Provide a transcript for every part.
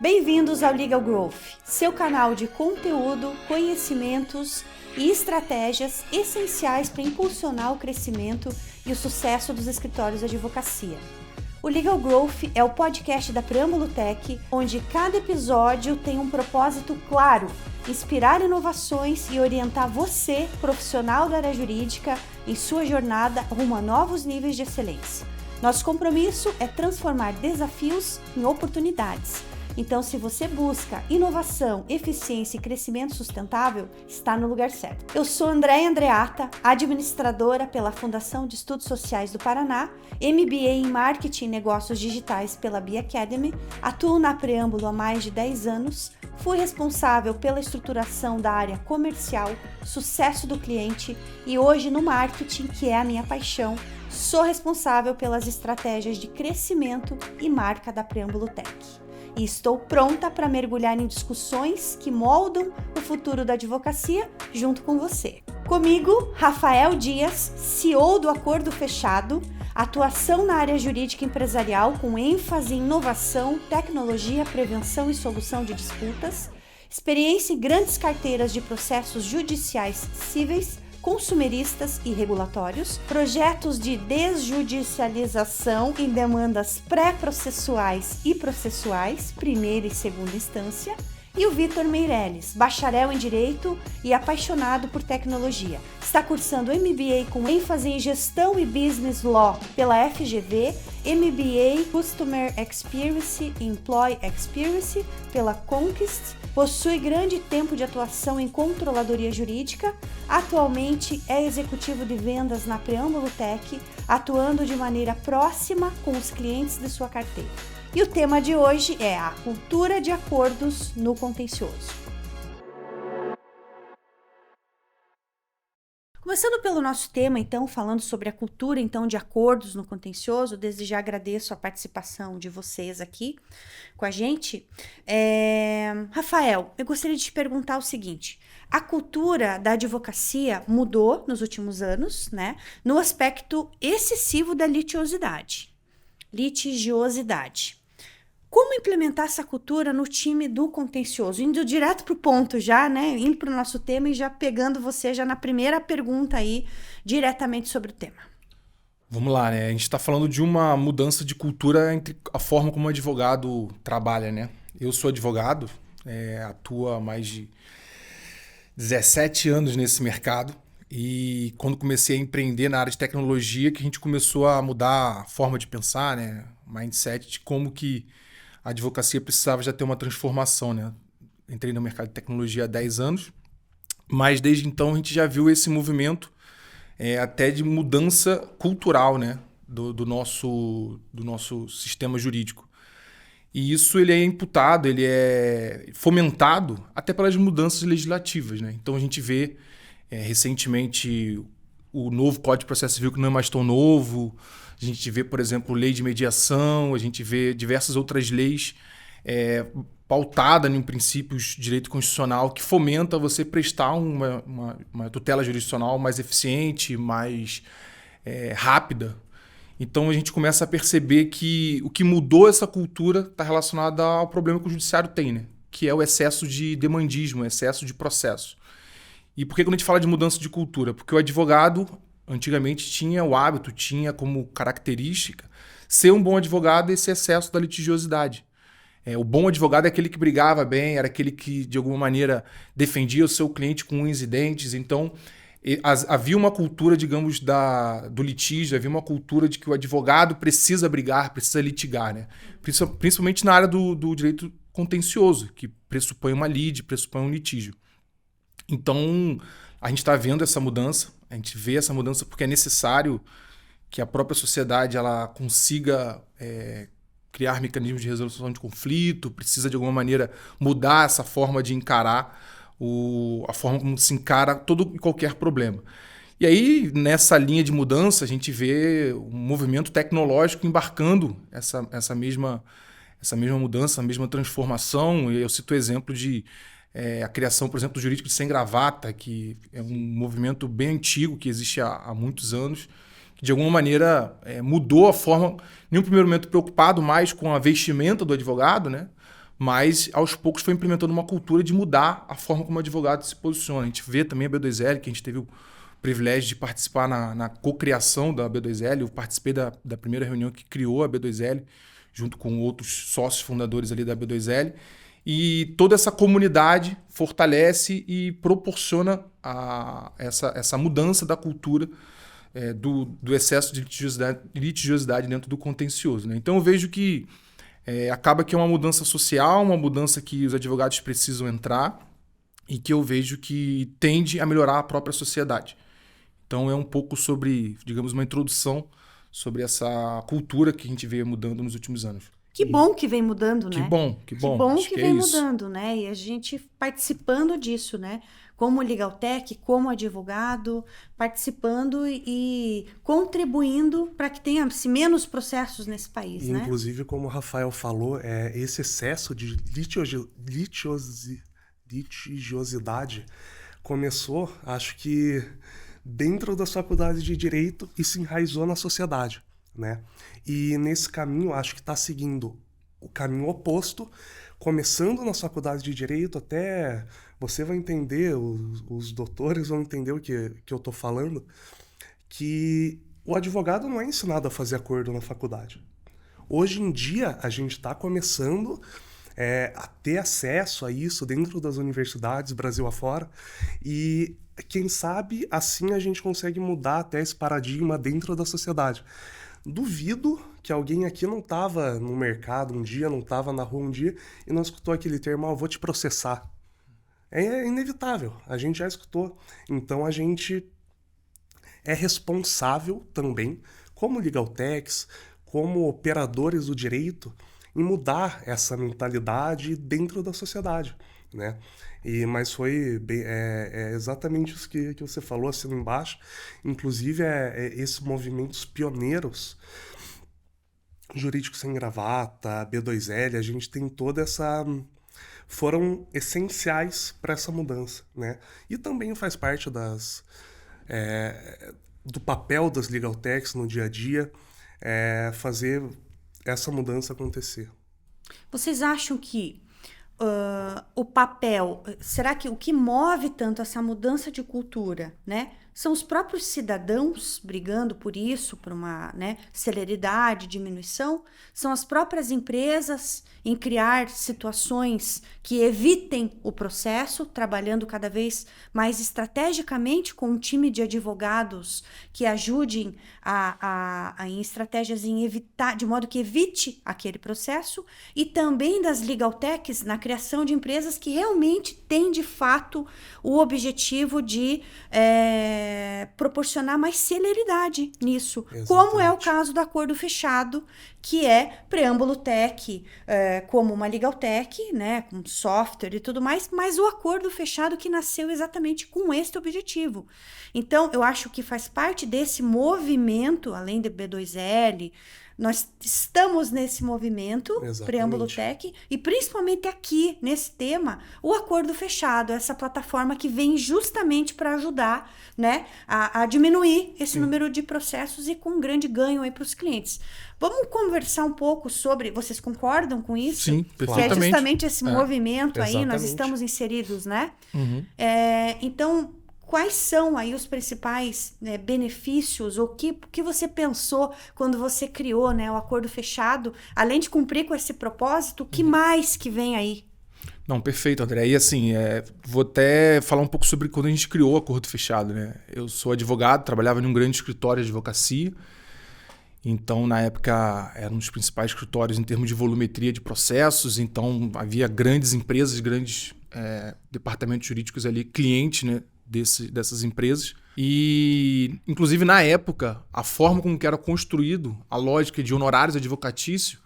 Bem-vindos ao Legal Growth, seu canal de conteúdo, conhecimentos e estratégias essenciais para impulsionar o crescimento e o sucesso dos escritórios de advocacia. O Legal Growth é o podcast da Preâmbulo Tech, onde cada episódio tem um propósito claro: inspirar inovações e orientar você, profissional da área jurídica, em sua jornada rumo a novos níveis de excelência. Nosso compromisso é transformar desafios em oportunidades. Então, se você busca inovação, eficiência e crescimento sustentável, está no lugar certo. Eu sou Andréia Andreata, administradora pela Fundação de Estudos Sociais do Paraná, MBA em Marketing e Negócios Digitais pela Bee Academy, atuo na Preâmbulo há mais de 10 anos, fui responsável pela estruturação da área comercial, sucesso do cliente e hoje no marketing, que é a minha paixão, sou responsável pelas estratégias de crescimento e marca da Preâmbulo Tech. E estou pronta para mergulhar em discussões que moldam o futuro da advocacia junto com você. Comigo, Rafael Dias, CEO do Acordo Fechado, atuação na área jurídica empresarial com ênfase em inovação, tecnologia, prevenção e solução de disputas, experiência em grandes carteiras de processos judiciais cíveis, consumeristas e regulatórios, projetos de desjudicialização em demandas pré-processuais e processuais, primeira e segunda instância, e o Vitor Meirelles, bacharel em Direito e apaixonado por tecnologia. Está cursando MBA com ênfase em Gestão e Business Law pela FGV, MBA Customer Experience e Employee Experience pela Conquist, possui grande tempo de atuação em controladoria jurídica, atualmente é executivo de vendas na Preâmbulo Tech, atuando de maneira próxima com os clientes de sua carteira. E o tema de hoje é a cultura de acordos no contencioso. Começando pelo nosso tema, então, falando sobre a cultura, então, de acordos no contencioso, desde já agradeço a participação de vocês aqui com a gente. Rafael, eu gostaria de te perguntar o seguinte: a cultura da advocacia mudou nos últimos anos, né, no aspecto excessivo da litigiosidade. Como implementar essa cultura no time do contencioso? Indo direto para o ponto já, né? Indo para o nosso tema e já pegando você já na primeira pergunta aí, diretamente sobre o tema. Vamos lá, né? A gente está falando de uma mudança de cultura entre a forma como o advogado trabalha, né? Eu sou advogado, atuo há mais de 17 anos nesse mercado. E quando comecei a empreender na área de tecnologia, que a gente começou a mudar a forma de pensar, né? Mindset de como que a advocacia precisava já ter uma transformação, né? Entrei no mercado de tecnologia há 10 anos, mas desde então a gente já viu esse movimento até de mudança cultural, né? do nosso sistema jurídico. E isso ele é imputado, ele é fomentado até pelas mudanças legislativas, né? Então a gente vê recentemente o novo Código de Processo Civil, que não é mais tão novo. A gente vê, por exemplo, lei de mediação, a gente vê diversas outras leis pautadas em princípios de direito constitucional que fomenta você prestar uma tutela jurisdicional mais eficiente, mais rápida. Então a gente começa a perceber que o que mudou essa cultura está relacionado ao problema que o judiciário tem, né? Que é o excesso de demandismo, o excesso de processo. E por que quando a gente fala de mudança de cultura? Porque o advogado antigamente tinha o hábito, tinha como característica ser um bom advogado esse excesso da litigiosidade. O bom advogado é aquele que brigava bem, era aquele que de alguma maneira defendia o seu cliente com unhas e dentes. Então havia uma cultura, digamos, do litígio, havia uma cultura de que o advogado precisa brigar, precisa litigar, né? Principalmente na área do direito contencioso, que pressupõe uma lide, pressupõe um litígio. Então, a gente está vendo essa mudança, a gente vê essa mudança porque é necessário que a própria sociedade ela consiga criar mecanismos de resolução de conflito, precisa de alguma maneira mudar essa forma de encarar a forma como se encara todo e qualquer problema. E aí, nessa linha de mudança, a gente vê um movimento tecnológico embarcando essa mesma mudança, a mesma transformação. E eu cito o exemplo de a criação, por exemplo, do jurídico de sem gravata, que é um movimento bem antigo, que existe há muitos anos, que de alguma maneira mudou a forma, em um primeiro momento preocupado mais com a vestimenta do advogado, né? mas aos poucos foi implementando uma cultura de mudar a forma como o advogado se posiciona. A gente vê também a B2L, que a gente teve o privilégio de participar na cocriação da B2L. Eu participei da primeira reunião que criou a B2L, junto com outros sócios fundadores ali da B2L. E toda essa comunidade fortalece e proporciona essa mudança da cultura do excesso de litigiosidade dentro do contencioso, né? Então eu vejo que acaba que é uma mudança social, uma mudança que os advogados precisam entrar e que eu vejo que tende a melhorar a própria sociedade. Então é um pouco sobre, digamos, uma introdução sobre essa cultura que a gente veio mudando nos últimos anos. Que bom que vem mudando, né? Que bom. Que bom Acho que que vem isso. mudando, né? E a gente participando disso, né? Como Legaltech, como advogado, participando e contribuindo para que tenha menos processos nesse país, né? Inclusive, como o Rafael falou, esse excesso de litigiosidade começou, acho que, dentro das faculdades de Direito e se enraizou na sociedade, né? E nesse caminho, acho que está seguindo o caminho oposto, começando nas faculdades de Direito, até você vai entender, os doutores vão entender o que eu estou falando, que o advogado não é ensinado a fazer acordo na faculdade. Hoje em dia, a gente está começando a ter acesso a isso dentro das universidades, Brasil afora, e quem sabe assim a gente consegue mudar até esse paradigma dentro da sociedade. Duvido que alguém aqui não estava no mercado um dia, não estava na rua um dia e não escutou aquele termo, eu vou te processar. É inevitável, a gente já escutou. Então a gente é responsável também, como Legaltechs, como operadores do direito, em mudar essa mentalidade dentro da sociedade, né? Mas foi exatamente isso que você falou, assim embaixo. Inclusive, esses movimentos pioneiros, Jurídico Sem Gravata, B2L, a gente tem toda essa... foram essenciais para essa mudança, né? E também faz parte do papel das Legaltechs no dia a dia, fazer essa mudança acontecer. Vocês acham que o papel, será que o que move tanto essa mudança de cultura, né? São os próprios cidadãos brigando por isso, por uma, né, celeridade, diminuição? São as próprias empresas em criar situações que evitem o processo, trabalhando cada vez mais estrategicamente com um time de advogados que ajudem em estratégias em evitar, de modo que evite aquele processo, e também das Legaltechs na criação de empresas que realmente têm, de fato, o objetivo de proporcionar mais celeridade nisso. Exatamente. Como é o caso do Acordo Fechado, que é Preâmbulo Tech, como uma Legaltech, né, com software e tudo mais, mas o Acordo Fechado que nasceu exatamente com este objetivo. Então, eu acho que faz parte desse movimento, além do B2L, nós estamos nesse movimento, exatamente. Preâmbulo Tech, e principalmente aqui, nesse tema, o Acordo Fechado, essa plataforma que vem justamente para ajudar, né, a diminuir esse número de processos e com um grande ganho aí para os clientes. Vamos conversar um pouco sobre... Vocês concordam com isso? Sim, perfeitamente. Que é justamente esse movimento aí, exatamente. Nós estamos inseridos, né? Uhum. Então... Quais são aí os principais, né, benefícios, ou o que você pensou quando você criou, né, o Acordo Fechado? Além de cumprir com esse propósito, o que mais que vem aí? Não, perfeito, André. E assim, vou até falar um pouco sobre quando a gente criou o Acordo Fechado, né? Eu sou advogado, trabalhava em um grande escritório de advocacia. Então, na época, era um dos principais escritórios em termos de volumetria de processos. Então, havia grandes empresas, grandes departamentos jurídicos ali, clientes, né, dessas empresas. E, inclusive, na época, a forma como que era construído a lógica de honorários advocatícios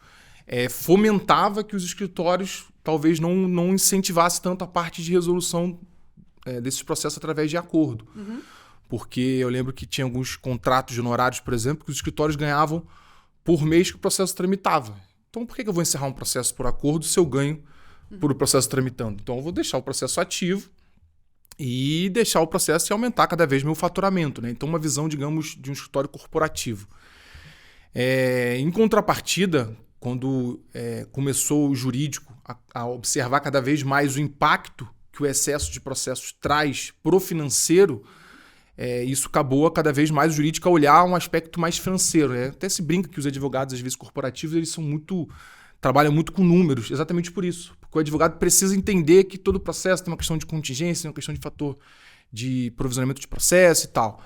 fomentava que os escritórios talvez não incentivassem tanto a parte de resolução desses processos através de acordo. Uhum. Porque eu lembro que tinha alguns contratos de honorários, por exemplo, que os escritórios ganhavam por mês que o processo tramitava. Então, por que eu vou encerrar um processo por acordo se eu ganho por o processo tramitando? Então, eu vou deixar o processo ativo e deixar o processo e aumentar cada vez meu faturamento, né? Então, uma visão, digamos, de um escritório corporativo. Em contrapartida, quando começou o jurídico a observar cada vez mais o impacto que o excesso de processos traz pro financeiro, isso acabou cada vez mais o jurídico a olhar um aspecto mais financeiro. Né? Até se brinca que os advogados, às vezes corporativos, eles trabalham muito com números, exatamente por isso. Porque o advogado precisa entender que todo processo tem uma questão de contingência, tem uma questão de fator de provisionamento de processo e tal.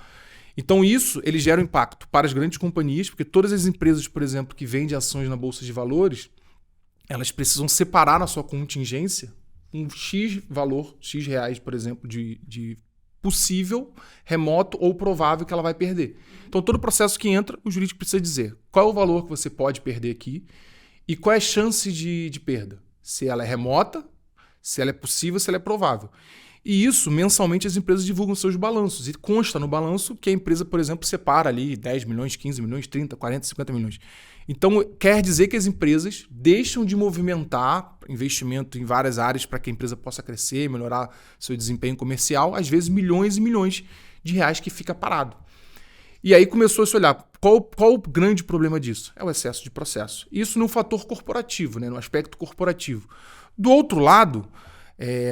Então isso ele gera um impacto para as grandes companhias, porque todas as empresas, por exemplo, que vendem ações na Bolsa de Valores, elas precisam separar na sua contingência um X valor, X reais, por exemplo, de possível, remoto ou provável que ela vai perder. Então todo processo que entra, o jurídico precisa dizer qual é o valor que você pode perder aqui e qual é a chance de perda. Se ela é remota, se ela é possível, se ela é provável. E isso, mensalmente, as empresas divulgam seus balanços. E consta no balanço que a empresa, por exemplo, separa ali 10 milhões, 15 milhões, 30, 40, 50 milhões. Então, quer dizer que as empresas deixam de movimentar investimento em várias áreas para que a empresa possa crescer, melhorar seu desempenho comercial, às vezes milhões e milhões de reais que fica parado. E aí começou a se olhar qual o grande problema disso? É o excesso de processo. Isso no fator corporativo, né? No aspecto corporativo. Do outro lado,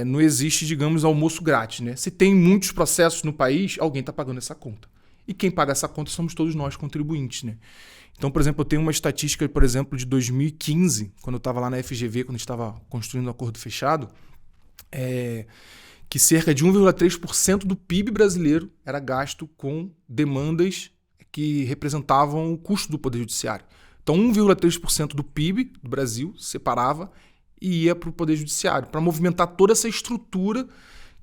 não existe, digamos, almoço grátis. Né? Se tem muitos processos no país, alguém está pagando essa conta. E quem paga essa conta somos todos nós, contribuintes. Né? Então, por exemplo, eu tenho uma estatística, por exemplo, de 2015, quando eu estava lá na FGV, quando a gente estava construindo um acordo fechado, que cerca de 1,3% do PIB brasileiro era gasto com demandas que representavam o custo do Poder Judiciário. Então, 1,3% do PIB do Brasil separava e ia para o Poder Judiciário, para movimentar toda essa estrutura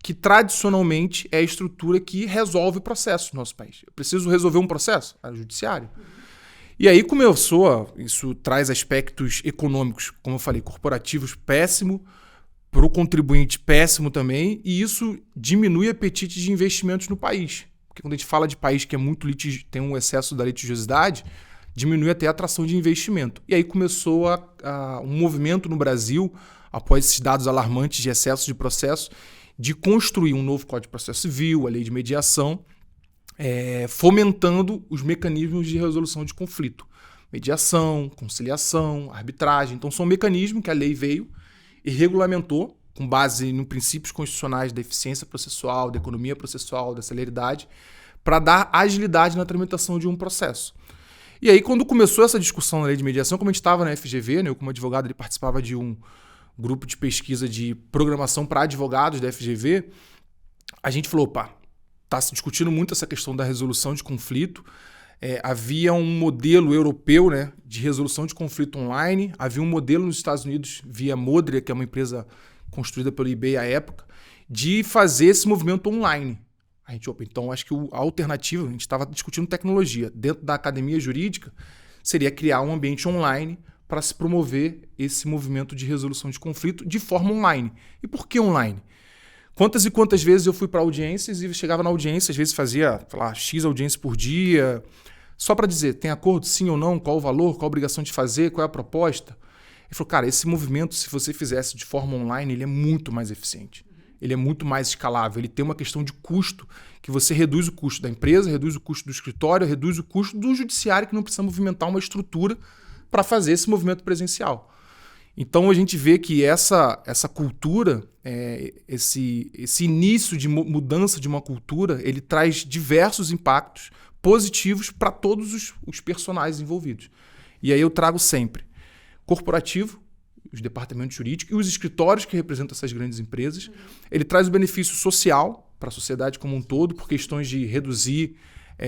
que tradicionalmente é a estrutura que resolve processos no nosso país. Eu preciso resolver um processo? É o Judiciário. E aí começou, isso traz aspectos econômicos, como eu falei, corporativos péssimo, para o contribuinte péssimo também, e isso diminui o apetite de investimentos no país. Porque quando a gente fala de país que é muito tem um excesso da litigiosidade, diminui até a atração de investimento. E aí começou um movimento no Brasil, após esses dados alarmantes de excesso de processo, de construir um novo Código de Processo Civil, a lei de mediação, fomentando os mecanismos de resolução de conflito. Mediação, conciliação, arbitragem. Então são mecanismos que a lei veio e regulamentou, com base em princípios constitucionais da eficiência processual, da economia processual, da celeridade, para dar agilidade na tramitação de um processo. E aí, quando começou essa discussão na lei de mediação, como a gente estava na FGV, né, eu como advogado ele participava de um grupo de pesquisa de programação para advogados da FGV, a gente falou, está se discutindo muito essa questão da resolução de conflito. Havia um modelo europeu, né, de resolução de conflito online, havia um modelo nos Estados Unidos, via Modria, que é uma empresa construída pelo eBay à época, de fazer esse movimento online. A gente, então acho que a alternativa, a gente estava discutindo tecnologia, dentro da academia jurídica, seria criar um ambiente online para se promover esse movimento de resolução de conflito de forma online. E por que online? Quantas e quantas vezes eu fui para audiências e chegava na audiência, às vezes fazia, X audiências por dia, só para dizer, tem acordo sim ou não, qual o valor, qual a obrigação de fazer, qual é a proposta. Ele falou, cara, esse movimento, se você fizesse de forma online, ele é muito mais eficiente. Ele é muito mais escalável, ele tem uma questão de custo, que você reduz o custo da empresa, reduz o custo do escritório, reduz o custo do judiciário, que não precisa movimentar uma estrutura para fazer esse movimento presencial. Então a gente vê que essa cultura, esse início de mudança de uma cultura, ele traz diversos impactos positivos para todos os personagens envolvidos. E aí eu trago sempre corporativo, os departamentos jurídicos e os escritórios que representam essas grandes empresas. Ele traz o benefício social para a sociedade como um todo, por questões de reduzir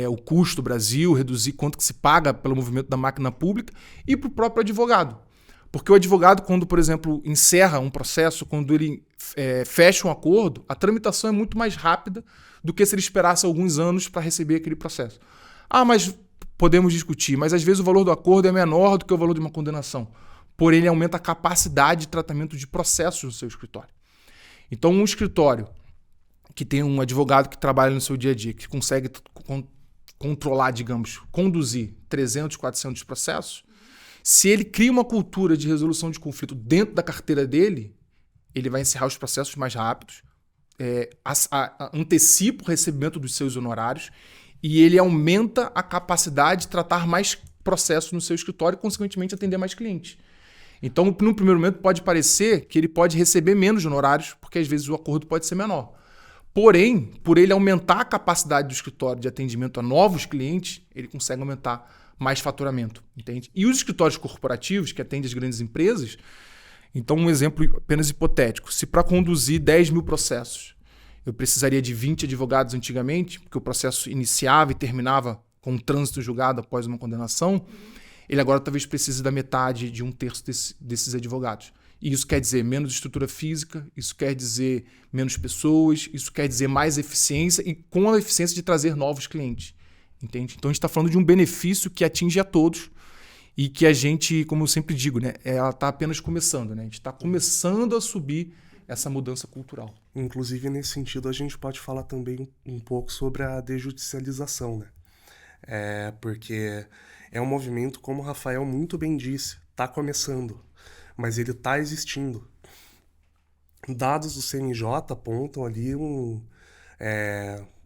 o custo do Brasil, reduzir quanto que se paga pelo movimento da máquina pública, e para o próprio advogado. Porque o advogado, quando, por exemplo, encerra um processo, quando ele fecha um acordo, a tramitação é muito mais rápida do que se ele esperasse alguns anos para receber aquele processo. Mas podemos discutir, mas às vezes o valor do acordo é menor do que o valor de uma condenação. Porém, ele aumenta a capacidade de tratamento de processos no seu escritório. Então, um escritório que tem um advogado que trabalha no seu dia a dia, que consegue controlar, digamos, conduzir 300, 400 processos, se ele cria uma cultura de resolução de conflito dentro da carteira dele, ele vai encerrar os processos mais rápidos, antecipa o recebimento dos seus honorários e ele aumenta a capacidade de tratar mais processos no seu escritório e, consequentemente, atender mais clientes. Então, no primeiro momento, pode parecer que ele pode receber menos honorários, porque às vezes o acordo pode ser menor. Porém, por ele aumentar a capacidade do escritório de atendimento a novos clientes, ele consegue aumentar mais faturamento, entende? E os escritórios corporativos, que atendem as grandes empresas, então um exemplo apenas hipotético, se para conduzir 10 mil processos, eu precisaria de 20 advogados antigamente, porque o processo iniciava e terminava com um trânsito julgado após uma condenação, ele agora talvez precise da metade de um terço desses advogados. E isso quer dizer menos estrutura física, isso quer dizer menos pessoas, isso quer dizer mais eficiência e com a eficiência de trazer novos clientes. Entende? Então a gente está falando de um benefício que atinge a todos e que a gente, como eu sempre digo, né, ela está apenas começando. Né? A gente está começando a subir essa mudança cultural. Inclusive, nesse sentido, a gente pode falar também um pouco sobre a desjudicialização, né? Porque é um movimento, como o Rafael muito bem disse, está começando, mas ele está existindo. Dados do CNJ apontam ali um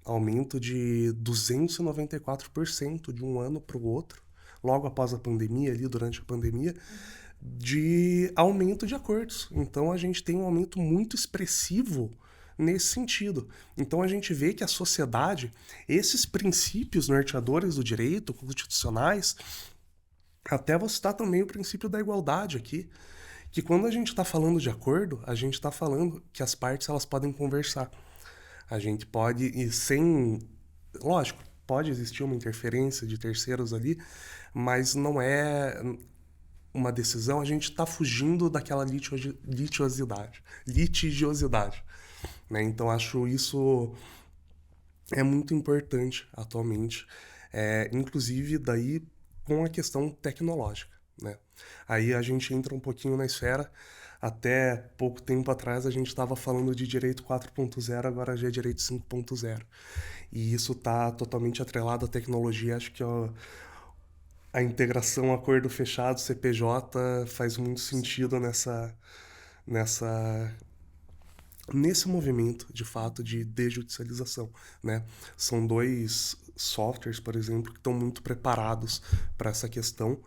aumento de 294% de um ano para o outro, logo após a pandemia, ali durante a pandemia, de aumento de acordos. Então a gente tem um aumento muito expressivo nesse sentido. Então a gente vê que a sociedade, esses princípios norteadores do direito, constitucionais, até vou citar também o princípio da igualdade aqui, que quando a gente está falando de acordo, a gente está falando que as partes elas podem conversar. A gente pode, e sem... Lógico, pode existir uma interferência de terceiros ali, mas não é uma decisão, a gente está fugindo daquela litigiosidade, né? Então, acho isso é muito importante atualmente, inclusive daí com a questão tecnológica, né? Aí a gente entra um pouquinho na esfera. Até pouco tempo atrás a gente estava falando de direito 4.0, agora já é direito 5.0. E isso está totalmente atrelado à tecnologia. Acho que a integração acordo fechado, CPJ, faz muito sentido nesse movimento, de fato, de desjudicialização, né? São 2 softwares, por exemplo, que estão muito preparados para essa questão,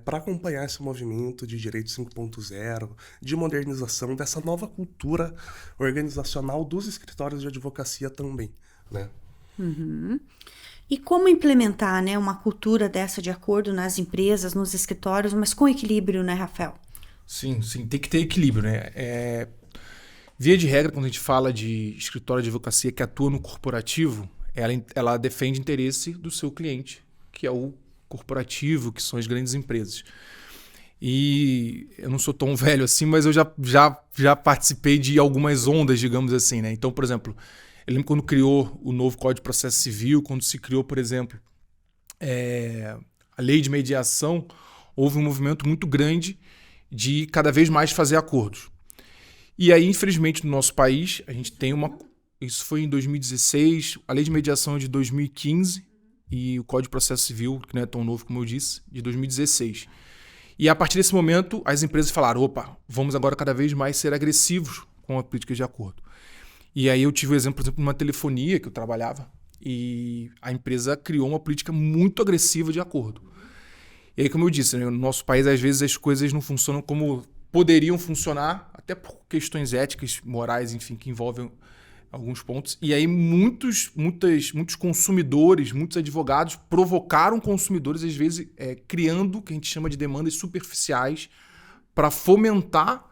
para acompanhar esse movimento de direito 5.0, de modernização dessa nova cultura organizacional dos escritórios de advocacia também, né? Uhum. E como implementar, né, uma cultura dessa de acordo nas empresas, nos escritórios, mas com equilíbrio, né, Rafael? Sim, tem que ter equilíbrio, né? Via de regra, quando a gente fala de escritório de advocacia que atua no corporativo, ela defende o interesse do seu cliente, que é o corporativo, que são as grandes empresas. E eu não sou tão velho assim, mas eu já participei de algumas ondas, digamos assim, né? Então, por exemplo, eu lembro quando criou o novo Código de Processo Civil, quando se criou, por exemplo, a lei de mediação, houve um movimento muito grande de cada vez mais fazer acordos. E aí, infelizmente, no nosso país, a gente tem isso foi em 2016, a lei de mediação é de 2015 e o Código de Processo Civil, que não é tão novo como eu disse, de 2016. E a partir desse momento, as empresas falaram, opa, vamos agora cada vez mais ser agressivos com a política de acordo. E aí eu tive o exemplo, por exemplo, de uma telefonia que eu trabalhava e a empresa criou uma política muito agressiva de acordo. E aí, como eu disse, né, no nosso país, às vezes as coisas não funcionam como poderiam funcionar, até por questões éticas, morais, enfim, que envolvem alguns pontos. E aí muitos consumidores, muitos advogados provocaram consumidores, às vezes, criando o que a gente chama de demandas superficiais para fomentar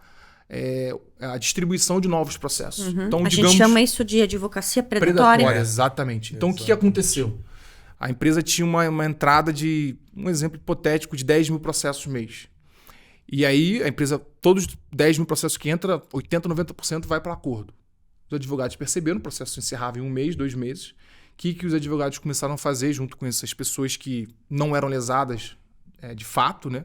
a distribuição de novos processos. Uhum. Então, a gente chama isso de advocacia predatória. Exatamente. Então, o que aconteceu? A empresa tinha uma entrada de, um exemplo hipotético, de 10 mil processos mês. E aí, a empresa, todos os 10 mil processos que entra, 80%, 90% vai para acordo. Os advogados perceberam, o processo encerrava em 1 mês, 2 meses. O que os advogados começaram a fazer junto com essas pessoas que não eram lesadas de fato, né?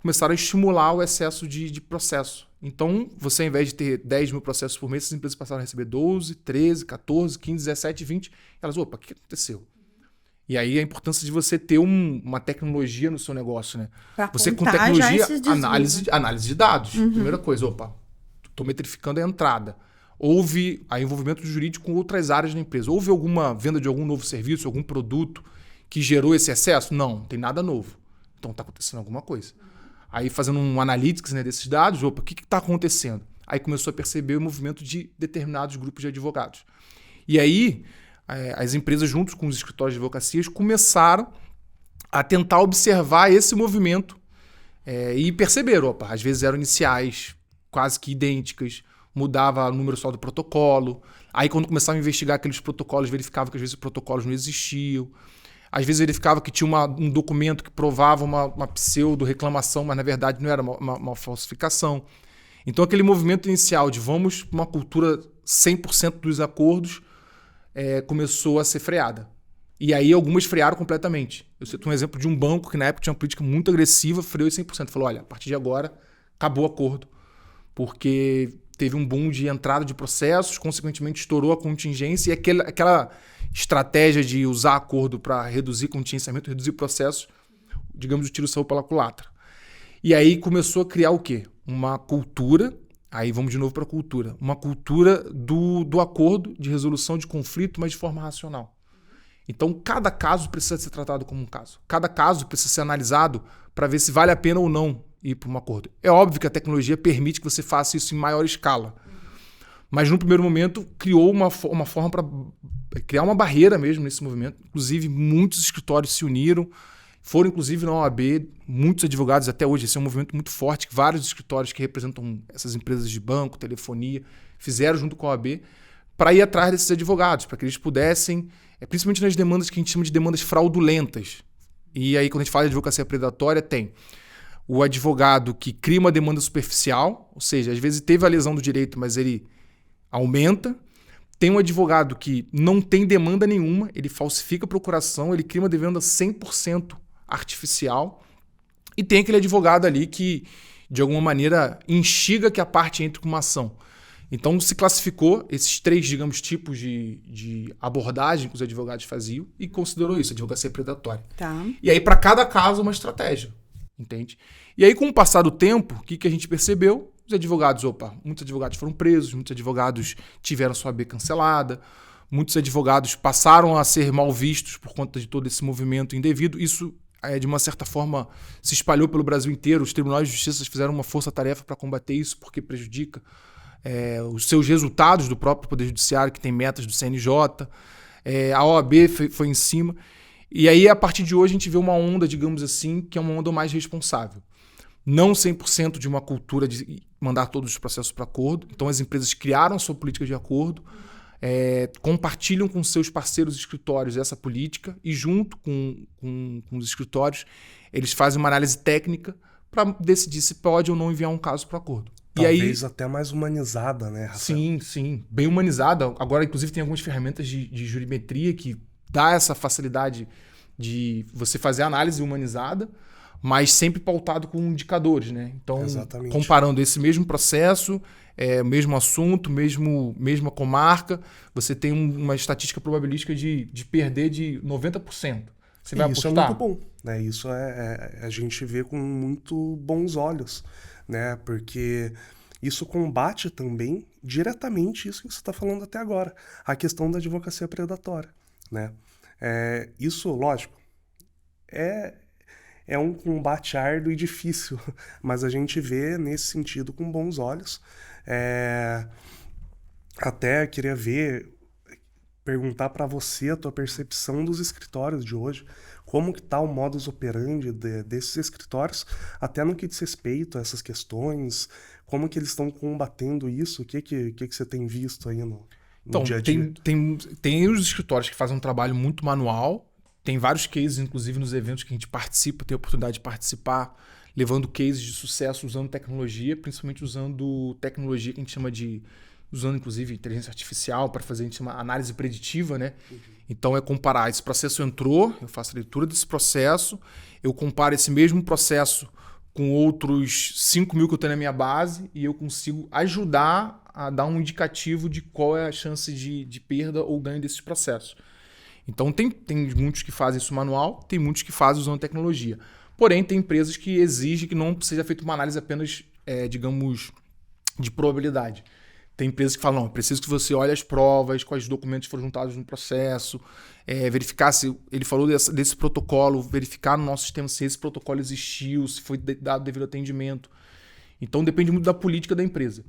Começaram a estimular o excesso de processo. Então, você, ao invés de ter 10 mil processos por mês, essas empresas passaram a receber 12, 13, 14, 15, 17, 20. Elas, opa, o que aconteceu? E aí a importância de você ter uma tecnologia no seu negócio, né? Você com tecnologia, análise de dados. Uhum. Primeira coisa, opa, estou metrificando a entrada. Houve envolvimento jurídico com outras áreas da empresa. Houve alguma venda de algum novo serviço, algum produto que gerou esse excesso? Não tem nada novo. Então está acontecendo alguma coisa. Aí fazendo um analytics, né, desses dados, opa, o que está acontecendo? Aí começou a perceber o movimento de determinados grupos de advogados. E aí as empresas, junto com os escritórios de advocacias, começaram a tentar observar esse movimento e perceberam, opa, às vezes eram iniciais quase que idênticas, mudava o número só do protocolo. Aí quando começava a investigar aqueles protocolos, verificava que às vezes os protocolos não existiam. Às vezes verificava que tinha um documento que provava uma pseudo-reclamação, mas na verdade não era uma falsificação. Então aquele movimento inicial de vamos para uma cultura 100% dos acordos começou a ser freada. E aí algumas frearam completamente. Eu cito um exemplo de um banco que na época tinha uma política muito agressiva, freou em 100%. Falou, olha, a partir de agora acabou o acordo. Porque teve um boom de entrada de processos, consequentemente estourou a contingência e aquela estratégia de usar acordo para reduzir contingenciamento, reduzir processos, digamos, o tiro saiu pela culatra. E aí começou a criar o quê? Uma cultura, aí vamos de novo para a cultura, uma cultura do acordo, de resolução de conflito, mas de forma racional. Então, cada caso precisa ser tratado como um caso. Cada caso precisa ser analisado para ver se vale a pena ou não ir para um acordo. É óbvio que a tecnologia permite que você faça isso em maior escala. Mas, no primeiro momento, criou uma forma para criar uma barreira mesmo nesse movimento. Inclusive, muitos escritórios se uniram. Foram, inclusive, na OAB, muitos advogados até hoje. Esse é um movimento muito forte, que vários escritórios que representam essas empresas de banco, telefonia, fizeram junto com a OAB para ir atrás desses advogados, para que eles pudessem, principalmente nas demandas que a gente chama de demandas fraudulentas. E aí, quando a gente fala de advocacia predatória, tem o advogado que cria uma demanda superficial, ou seja, às vezes teve a lesão do direito, mas ele aumenta. Tem um advogado que não tem demanda nenhuma, ele falsifica a procuração, ele cria uma demanda 100% artificial. E tem aquele advogado ali que, de alguma maneira, instiga que a parte entre com uma ação. Então, se classificou esses 3, digamos, tipos de abordagem que os advogados faziam e considerou isso, advocacia predatória. Tá. E aí, para cada caso, uma estratégia. Entende? E aí, com o passar do tempo, o que a gente percebeu? Os advogados, muitos advogados foram presos, muitos advogados tiveram sua AB cancelada, muitos advogados passaram a ser mal vistos por conta de todo esse movimento indevido. Isso, de uma certa forma, se espalhou pelo Brasil inteiro. Os tribunais de justiça fizeram uma força-tarefa para combater isso, porque prejudica os seus resultados do próprio Poder Judiciário, que tem metas do CNJ. A OAB foi em cima. E aí, a partir de hoje, a gente vê uma onda, digamos assim, que é uma onda mais responsável. Não 100% de uma cultura de mandar todos os processos para acordo. Então, as empresas criaram sua política de acordo, compartilham com seus parceiros escritórios essa política e, junto com os escritórios, eles fazem uma análise técnica para decidir se pode ou não enviar um caso para acordo. Talvez até mais humanizada, né, Rafael? Sim. Bem humanizada. Agora, inclusive, tem algumas ferramentas de jurimetria que dá essa facilidade de você fazer análise humanizada, mas sempre pautado com indicadores, né? Então, exatamente, comparando esse mesmo processo, mesmo assunto, mesma comarca, você tem uma estatística probabilística de perder de 90%. Você vai isso apostar? É muito bom, né? Isso a gente vê com muito bons olhos, né? Porque isso combate também diretamente isso que você está falando até agora, a questão da advocacia predatória, né? Isso, lógico, é um combate árduo e difícil, mas a gente vê nesse sentido com bons olhos. Até queria perguntar para você a tua percepção dos escritórios de hoje, como que está o modus operandi desses escritórios, até no que diz respeito a essas questões, como que eles estão combatendo isso, o que você tem visto aí no dia a dia? Tem os escritórios que fazem um trabalho muito manual, tem vários cases, inclusive nos eventos que a gente participa, tem a oportunidade de participar, levando cases de sucesso usando tecnologia, principalmente usando tecnologia que a gente chama usando inclusive inteligência artificial para fazer, a gente chama análise preditiva, né? Uhum. Então é comparar, esse processo entrou, eu faço a leitura desse processo, eu comparo esse mesmo processo com outros 5 mil que eu tenho na minha base e eu consigo ajudar a dar um indicativo de qual é a chance de perda ou ganho desses processos. Então tem muitos que fazem isso manual, tem muitos que fazem usando tecnologia. Porém, tem empresas que exigem que não seja feita uma análise apenas, digamos, de probabilidade. Tem empresas que falam, não, preciso que você olhe as provas, quais documentos foram juntados no processo, verificar se ele falou desse protocolo, verificar no nosso sistema se esse protocolo existiu, se foi dado devido atendimento. Então depende muito da política da empresa.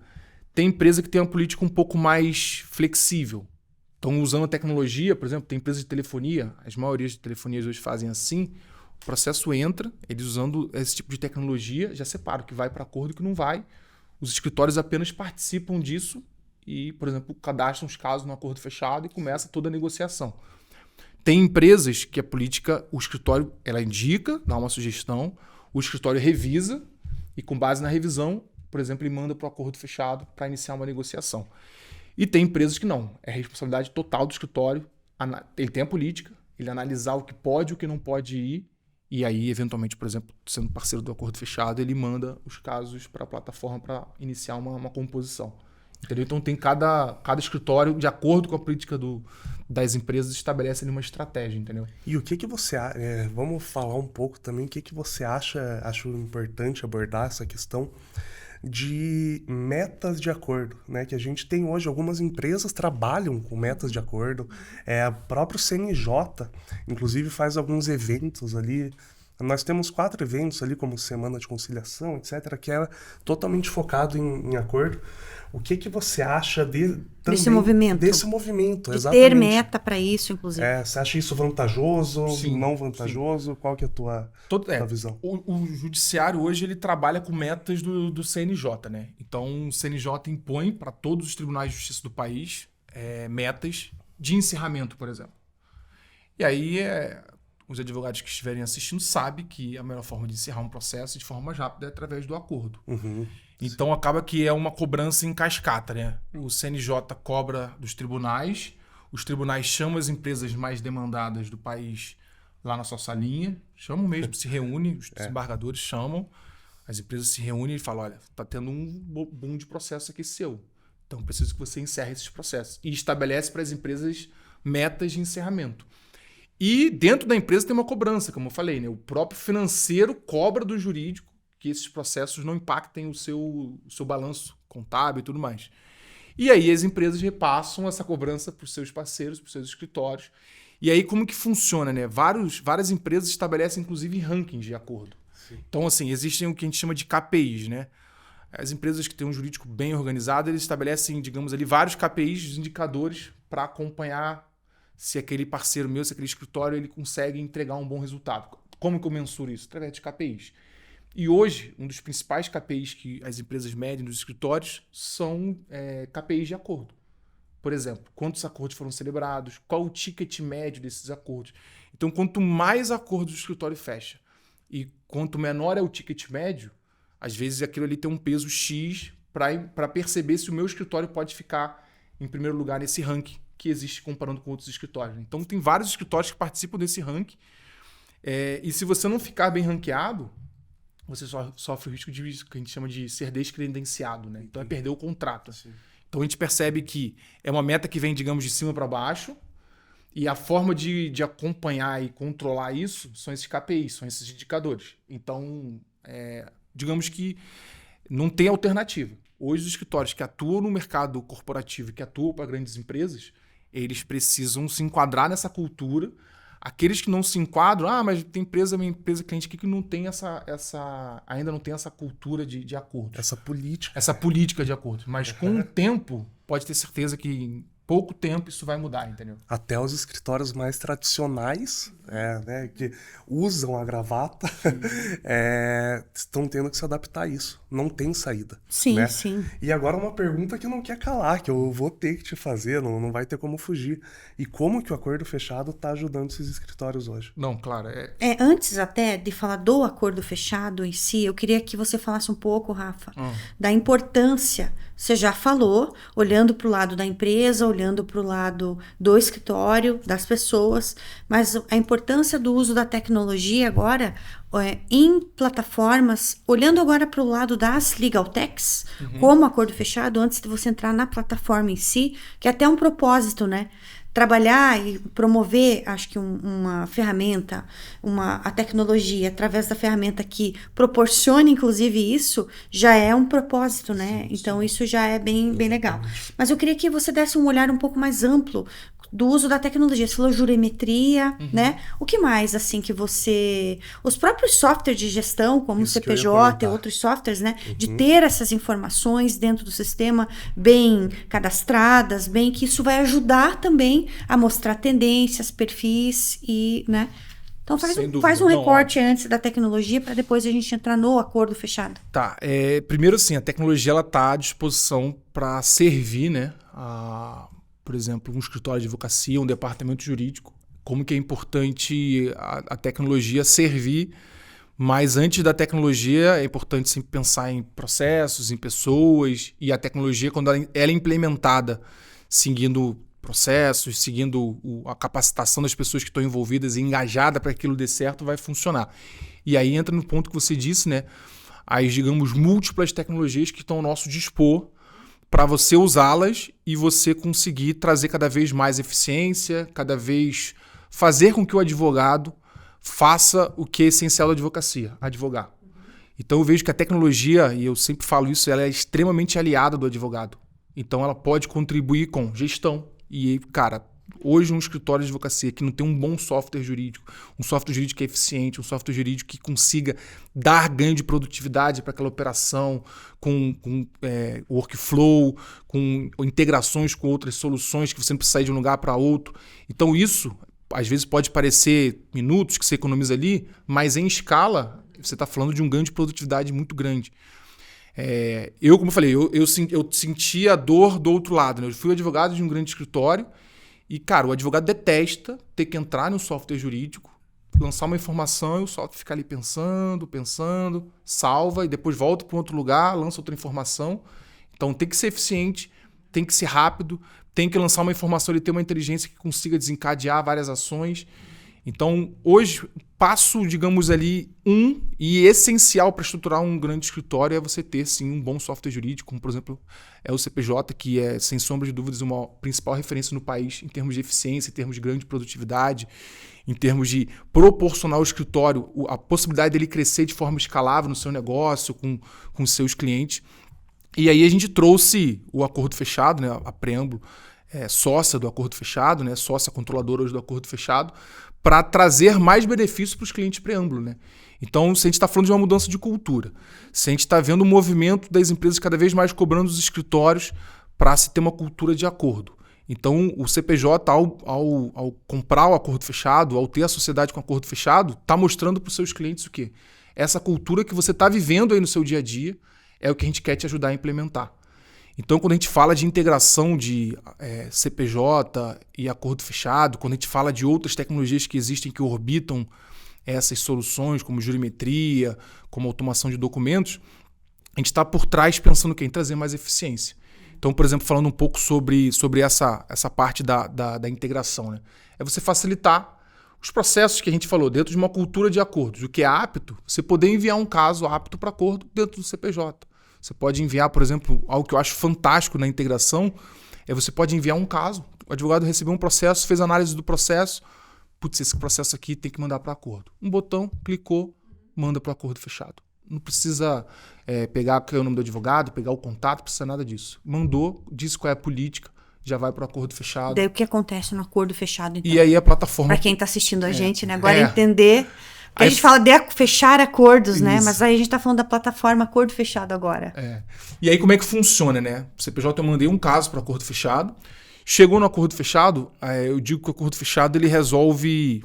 Tem empresa que tem uma política um pouco mais flexível. Estão usando a tecnologia, por exemplo, tem empresas de telefonia, as maiorias de telefonias hoje fazem assim, o processo entra, eles usando esse tipo de tecnologia, já separam o que vai para acordo e o que não vai. Os escritórios apenas participam disso e, por exemplo, cadastram os casos no acordo fechado e começa toda a negociação. Tem empresas que a política, o escritório, ela indica, dá uma sugestão, o escritório revisa e, com base na revisão, por exemplo, ele manda para o acordo fechado para iniciar uma negociação. E tem empresas que não. É responsabilidade total do escritório. Ele tem a política, ele analisar o que pode e o que não pode ir. E aí, eventualmente, por exemplo, sendo parceiro do acordo fechado, ele manda os casos para a plataforma para iniciar uma composição. Entendeu? Então, tem cada escritório, de acordo com a política das empresas, estabelece ali uma estratégia, entendeu? E o que você... vamos falar um pouco também, o que você acho importante abordar essa questão de metas de acordo, né? Que a gente tem hoje, algumas empresas trabalham com metas de acordo, o próprio CNJ, inclusive, faz alguns eventos ali. Nós temos 4 eventos ali, como Semana de Conciliação, etc., que é totalmente focado em acordo. O que você acha desse movimento? Desse movimento, de exatamente. Ter meta para isso, inclusive. Você acha isso vantajoso, sim, não vantajoso? Sim. Qual que é a tua visão? O judiciário hoje ele trabalha com metas do CNJ, né? Então o CNJ impõe para todos os tribunais de justiça do país metas de encerramento, por exemplo. E aí os advogados que estiverem assistindo sabem que a melhor forma de encerrar um processo de forma mais rápida é através do acordo. Uhum. Então Sim. acaba que é uma cobrança em cascata, né? O CNJ cobra dos tribunais, os tribunais chamam as empresas mais demandadas do país lá na sua salinha, chamam mesmo, se reúnem, os desembargadores chamam, as empresas se reúnem e falam, olha, está tendo um boom de processo aqui seu, então preciso que você encerre esses processos. E estabelece para as empresas metas de encerramento. E dentro da empresa tem uma cobrança, como eu falei, né? O próprio financeiro cobra do jurídico que esses processos não impactem o seu balanço contábil e tudo mais. E aí as empresas repassam essa cobrança para os seus parceiros, para os seus escritórios. E aí como que funciona, né? Várias empresas estabelecem, inclusive, rankings de acordo. Sim. Então, assim, existem o que a gente chama de KPIs, né? As empresas que têm um jurídico bem organizado, eles estabelecem, digamos ali, vários KPIs, indicadores, para acompanhar se aquele parceiro meu, se aquele escritório, ele consegue entregar um bom resultado. Como que eu mensuro isso? Através de KPIs. E hoje, um dos principais KPIs que as empresas medem nos escritórios são KPIs de acordo. Por exemplo, quantos acordos foram celebrados, qual o ticket médio desses acordos. Então, quanto mais acordos o escritório fecha e quanto menor é o ticket médio, às vezes aquilo ali tem um peso X para perceber se o meu escritório pode ficar em primeiro lugar nesse ranking que existe comparando com outros escritórios. Então, tem vários escritórios que participam desse ranking. E se você não ficar bem ranqueado, você sofre o risco de que a gente chama de ser descredenciado, né? Então é perder o contrato. Sim. Então a gente percebe que é uma meta que vem, digamos, de cima para baixo, e a forma de acompanhar e controlar isso são esses KPIs, são esses indicadores. Então, digamos que não tem alternativa. Hoje os escritórios que atuam no mercado corporativo e que atuam para grandes empresas, eles precisam se enquadrar nessa cultura. Aqueles que não se enquadram, mas tem minha empresa cliente aqui que não tem ainda não tem essa cultura de acordo. Essa política. Essa política de acordo. Mas com o tempo, pode ter certeza que em pouco tempo isso vai mudar, entendeu? Até os escritórios mais tradicionais, né, que usam a gravata, estão tendo que se adaptar a isso. Não tem saída. Sim, né? sim. E agora uma pergunta que não quer calar, que eu vou ter que te fazer, não vai ter como fugir. E como que o acordo fechado está ajudando esses escritórios hoje? Não, claro. Antes até de falar do acordo fechado em si, eu queria que você falasse um pouco, Rafa, da importância. Você já falou, olhando para o lado da empresa, olhando para o lado do escritório, das pessoas, mas a importância do uso da tecnologia agora em plataformas, olhando agora para o lado das legal techs, como acordo fechado, antes de você entrar na plataforma em si, que é até um propósito, né? trabalhar e promover, acho que uma ferramenta, a tecnologia, através da ferramenta que proporcione, inclusive, isso, já é um propósito, né? Então, isso já é bem legal. Mas eu queria que você desse um olhar um pouco mais amplo do uso da tecnologia. Você falou jurimetria, né? O que mais, assim, que você... Os próprios softwares de gestão, como o CPJ e outros softwares, né? De ter essas informações dentro do sistema bem cadastradas, que isso vai ajudar também a mostrar tendências, perfis e, né? Então faz um recorte antes da tecnologia para depois a gente entrar no acordo fechado. Tá. Primeiro, assim, a tecnologia ela está à disposição para servir, né? Por exemplo, um escritório de advocacia, um departamento jurídico. Como que é importante a tecnologia servir, mas antes da tecnologia é importante sempre pensar em processos, em pessoas, e a tecnologia, quando ela é implementada seguindo processos, seguindo a capacitação das pessoas que estão envolvidas e engajada para que aquilo dê certo, vai funcionar. E aí entra no ponto que você disse, né? As, digamos, múltiplas tecnologias que estão ao nosso dispor para você usá-las e você conseguir trazer cada vez mais eficiência, cada vez fazer com que o advogado faça o que é essencial da advocacia, advogar. Então eu vejo que a tecnologia, e eu sempre falo isso, ela é extremamente aliada do advogado. Então ela pode contribuir com gestão. E, cara, hoje um escritório de advocacia que não tem um bom software jurídico, um software jurídico que é eficiente, um software jurídico que consiga dar ganho de produtividade para aquela operação, com workflow, com integrações com outras soluções que você não precisa sair de um lugar para outro. Então isso, às vezes, pode parecer minutos que você economiza ali, mas em escala você está falando de um ganho de produtividade muito grande. Como eu falei, eu senti a dor do outro lado, né? Eu fui advogado de um grande escritório e, cara, o advogado detesta ter que entrar no software jurídico, lançar uma informação e o software ficar ali pensando, salva e depois volta para um outro lugar, lança outra informação. Então tem que ser eficiente, tem que ser rápido, tem que lançar uma informação e ter uma inteligência que consiga desencadear várias ações. Então, hoje, passo, digamos ali, e essencial para estruturar um grande escritório é você ter, sim, um bom software jurídico, como, por exemplo, é o CPJ, que é, sem sombra de dúvidas, uma principal referência no país em termos de eficiência, em termos de grande produtividade, em termos de proporcionar ao escritório a possibilidade dele crescer de forma escalável no seu negócio, com seus clientes. E aí a gente trouxe o acordo fechado, né, a Preâmbulo, sócia do acordo fechado, né, sócia controladora hoje do acordo fechado, para trazer mais benefícios para os clientes Preâmbulo, né? Então, se a gente está falando de uma mudança de cultura, se a gente está vendo o movimento das empresas cada vez mais cobrando os escritórios para se ter uma cultura de acordo. Então, o CPJ, ao comprar o acordo fechado, ao ter a sociedade com acordo fechado, está mostrando para os seus clientes o quê? Essa cultura que você está vivendo aí no seu dia a dia é o que a gente quer te ajudar a implementar. Então, quando a gente fala de integração de CPJ e acordo fechado, quando a gente fala de outras tecnologias que existem que orbitam essas soluções, como jurimetria, como automação de documentos, a gente está por trás pensando em trazer mais eficiência. Então, por exemplo, falando um pouco sobre essa parte da integração, né? É você facilitar os processos que a gente falou dentro de uma cultura de acordos. O que é apto, você poder enviar um caso apto para acordo dentro do CPJ. Você pode enviar, por exemplo, algo que eu acho fantástico na integração, você pode enviar um caso. O advogado recebeu um processo, fez análise do processo. Putz, esse processo aqui tem que mandar para acordo. Um botão, clicou, manda para acordo fechado. Não precisa pegar o nome do advogado, pegar o contato, não precisa nada disso. Mandou, disse qual é a política, já vai para o acordo fechado. Daí o que acontece no acordo fechado, então? E aí a plataforma... Para quem está assistindo a gente, né? Agora entender... Porque a gente fala de fechar acordos, né? Mas aí a gente está falando da plataforma acordo fechado agora. E aí como é que funciona, né? O CPJ, eu mandei um caso para acordo fechado. Chegou no acordo fechado, eu digo que o acordo fechado ele resolve,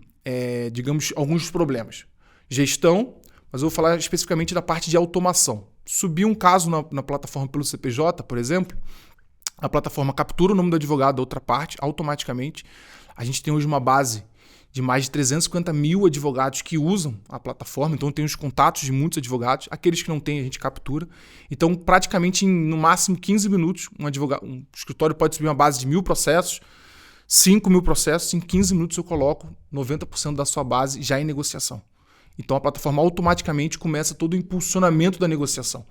digamos, alguns problemas. Gestão, mas eu vou falar especificamente da parte de automação. Subiu um caso na plataforma pelo CPJ, por exemplo, a plataforma captura o nome do advogado da outra parte automaticamente. A gente tem hoje uma base de mais de 350 mil advogados que usam a plataforma, então tem os contatos de muitos advogados, aqueles que não têm a gente captura. Então, praticamente no máximo 15 minutos, um escritório pode subir uma base de 1.000 processos, 5.000 processos, em 15 minutos eu coloco 90% da sua base já em negociação. Então a plataforma automaticamente começa todo o impulsionamento da negociação.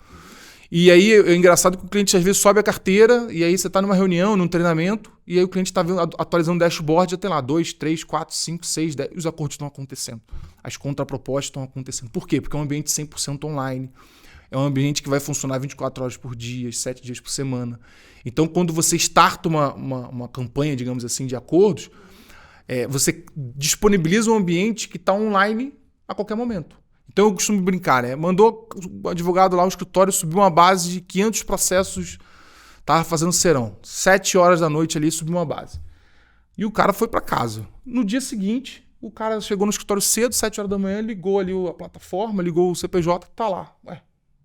E aí é engraçado que o cliente às vezes sobe a carteira e aí você está numa reunião, num treinamento, e aí o cliente está atualizando o dashboard, já tem lá 2, 3, 4, 5, 6, 10, e os acordos estão acontecendo. As contrapropostas estão acontecendo. Por quê? Porque é um ambiente 100% online. É um ambiente que vai funcionar 24 horas por dia, 7 dias por semana. Então, quando você starta uma campanha, digamos assim, de acordos, você disponibiliza um ambiente que está online a qualquer momento. Então eu costumo brincar, né? Mandou o advogado lá, o escritório, subiu uma base de 500 processos, tava fazendo serão. 7 horas da noite ali, subiu uma base. E o cara foi para casa. No dia seguinte, o cara chegou no escritório cedo, 7 horas da manhã, ligou ali a plataforma, ligou o CPJ, tá lá.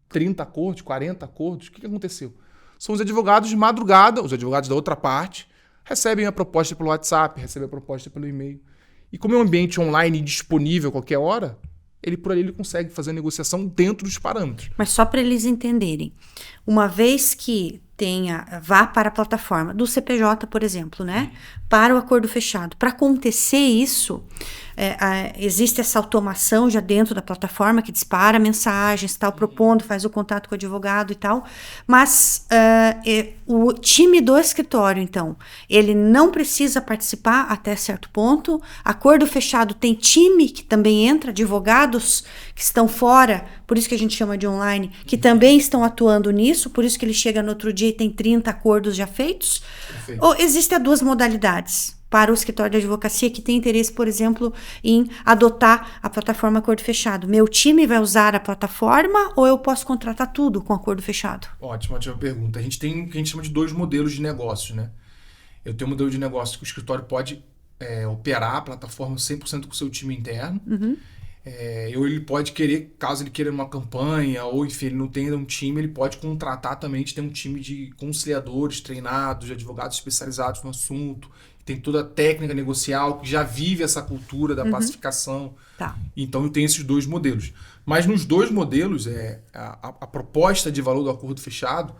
30 acordos, 40 acordos, o que aconteceu? São os advogados de madrugada, os advogados da outra parte, recebem a proposta pelo WhatsApp, recebem a proposta pelo e-mail. E como é um ambiente online disponível a qualquer hora, por ali ele consegue fazer a negociação dentro dos parâmetros. Mas só para eles entenderem, uma vez que vá para a plataforma do CPJ, por exemplo, né? Para o acordo fechado. Para acontecer isso, existe essa automação já dentro da plataforma que dispara mensagens, tal, propondo, faz o contato com o advogado e tal. Mas o time do escritório, então, ele não precisa participar até certo ponto. Acordo fechado tem time que também entra, advogados que estão fora, por isso que a gente chama de online, que também estão atuando nisso, por isso que ele chega no outro dia e tem 30 acordos já feitos. Perfeito. Ou existem as duas modalidades para o escritório de advocacia que tem interesse, por exemplo, em adotar a plataforma acordo fechado. Meu time vai usar a plataforma ou eu posso contratar tudo com acordo fechado? Ótima pergunta. A gente tem o que a gente chama de 2 modelos de negócios, né? Eu tenho um modelo de negócio que o escritório pode operar a plataforma 100% com o seu time interno. Uhum. Ou ele pode querer, caso ele queira uma campanha, ou enfim, ele não tenha um time, ele pode contratar também, ter um time de conciliadores treinados, de advogados especializados no assunto, tem toda a técnica negocial, que já vive essa cultura da pacificação. Tá. Então eu tenho esses 2 modelos. Mas nos 2 modelos, a proposta de valor do acordo fechado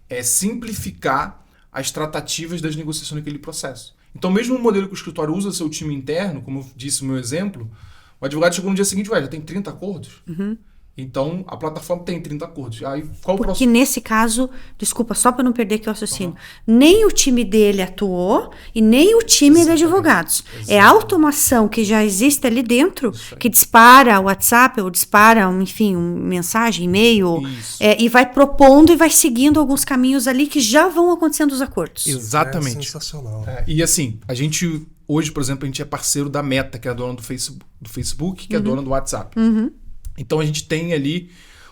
é simplificar as tratativas das negociações naquele processo. Então mesmo no modelo que o escritório usa seu time interno, como eu disse no meu exemplo, o advogado chegou no dia seguinte, já tem 30 acordos. Uhum. Então, a plataforma tem 30 acordos. Aí, Porque nesse caso, desculpa, só para não perder aqui o raciocínio, nem o time dele atuou e nem o time de advogados. Exatamente. É a automação que já existe ali dentro, que dispara o WhatsApp ou dispara, enfim, mensagem, e-mail, e vai propondo e vai seguindo alguns caminhos ali que já vão acontecendo os acordos. Exatamente. Sensacional. E assim, a gente, hoje, por exemplo, a gente é parceiro da Meta, que é a dona do Facebook, que é a dona do WhatsApp. Uhum. Então a gente tem ali